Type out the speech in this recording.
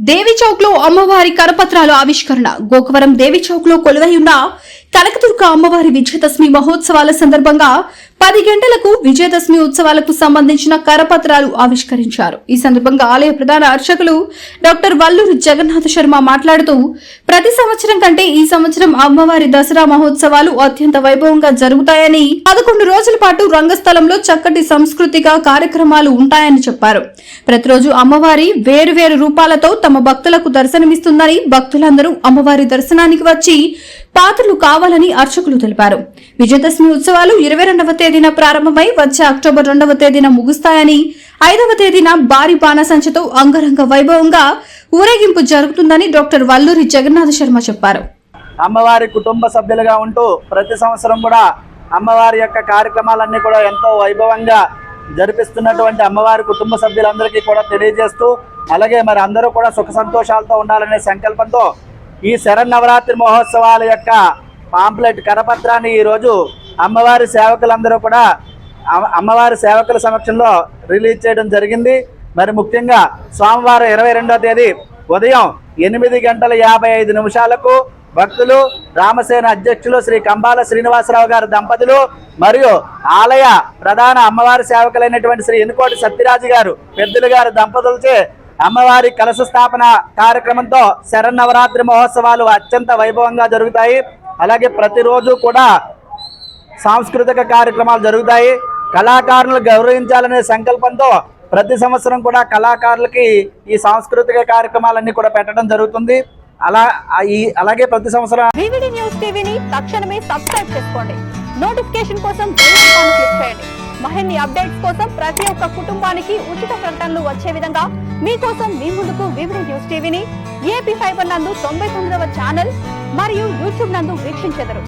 దేవి చౌక్ లో అమ్మవారి కరపత్రాల ఆవిష్కరణ. గోకవరం దేవి చౌక్ లో కొలువై ఉన్న కనకదుర్గ అమ్మవారి విజయదశమి మహోత్సవాల సందర్భంగా 10 గంటలకు విజయదశమి ఉత్సవాలకు సంబంధించిన కరపత్రాలు ఆవిష్కరించారు. ఈ సందర్భంగా ఆలయ ప్రధాన అర్చకులు డాక్టర్ వల్లూరి జగన్నాథ శర్మ మాట్లాడుతూ, ప్రతి సంవత్సరం కంటే ఈ సంవత్సరం అమ్మవారి దసరా మహోత్సవాలు అత్యంత వైభవంగా జరుగుతాయని, 11 రోజుల పాటు రంగస్థలంలో చక్కటి సాంస్కృతిక కార్యక్రమాలు ఉంటాయని చెప్పారు. ప్రతిరోజు అమ్మవారి వేరు రూపాలతో తమ భక్తులకు దర్శనమిస్తుందని, భక్తులందరూ అమ్మవారి దర్శనానికి వచ్చి పాత్రలు కావాలని అర్చకులు తెలిపారు. విజయదశమి ఉత్సవాలు 22వ తేదీన ప్రారంభమై వచ్చే అక్టోబర్ 2వ తేదీన ముగుస్తాయని, 5వ తేదీన భారీ బాణసంచతో అంగరంగ వైభవంగా ఊరేగింపు జరుగుతుందని డాక్టర్ వల్లూరి జగన్నాథ శర్మ చెప్పారు. అమ్మవారి కుటుంబ సభ్యులుగా ఉంటూ ప్రతి సంవత్సరం కూడా అమ్మవారి యొక్క కార్యక్రమాలన్నీ కూడా ఎంతో వైభవంగా జరిపిస్తున్నటువంటి అమ్మవారి కుటుంబ సభ్యులందరికీ కూడా తెలియజేస్తూ, అలాగే మరి అందరూ కూడా సుఖ సంతోషాలతో ఉండాలనే సంకల్పంతో ఈ శరన్నవరాత్రి మహోత్సవాల యొక్క పాంప్లెట్ కరపత్రాన్ని ఈరోజు అమ్మవారి సేవకులందరూ కూడా అమ్మవారి సేవకుల సమక్షంలో రిలీజ్ చేయడం జరిగింది. మరి ముఖ్యంగా సోమవారం 22వ తేదీ ఉదయం 8:55 భక్తులు రామసేన అధ్యక్షులు శ్రీ కంబాల శ్రీనివాసరావు గారి దంపతులు మరియు ఆలయ ప్రధాన అమ్మవారి సేవకులైనటువంటి శ్రీ ఎనుకోటి సత్యరాజు గారు పెద్దలు గారి దంపతులచే అమ్మవారి కలశ స్థాపన కార్యక్రమంతో శరన్నవరాత్రి మహోత్సవాలు అత్యంత వైభవంగా జరుగుతాయి. అలాగే ప్రతిరోజు కూడా సాంస్కృతిక కార్యక్రమాలు జరుగుతాయి. కళాకారులను గౌరవించాలనే సంకల్పంతో ప్రతి సంవత్సరం కూడా కళాకారులకి ఈ సాంస్కృతిక కార్యక్రమాలన్నీ కూడా పెట్టడం జరుగుతుంది. అలాగే ప్రతి సంవత్సరం వివిడి న్యూస్ టీవీని తక్షణమే సబ్స్క్రైబ్ చేసుకోండి. నోటిఫికేషన్ కోసం బెల్ ఐకాన్ క్లిక్ చేయండి. మరిన్ని అప్డేట్స్ కోసం ప్రతి ఒక్క కుటుంబానికి ఉచిత ప్రకటనలు వచ్చే విధంగా మీకోసం మీ ముందుకు వివిడి న్యూస్ టీవీని ఏపీ ఫైబర్ నందు 99వ ఛానల్ మరియు యూట్యూబ్ నందు వీక్షించెదరు.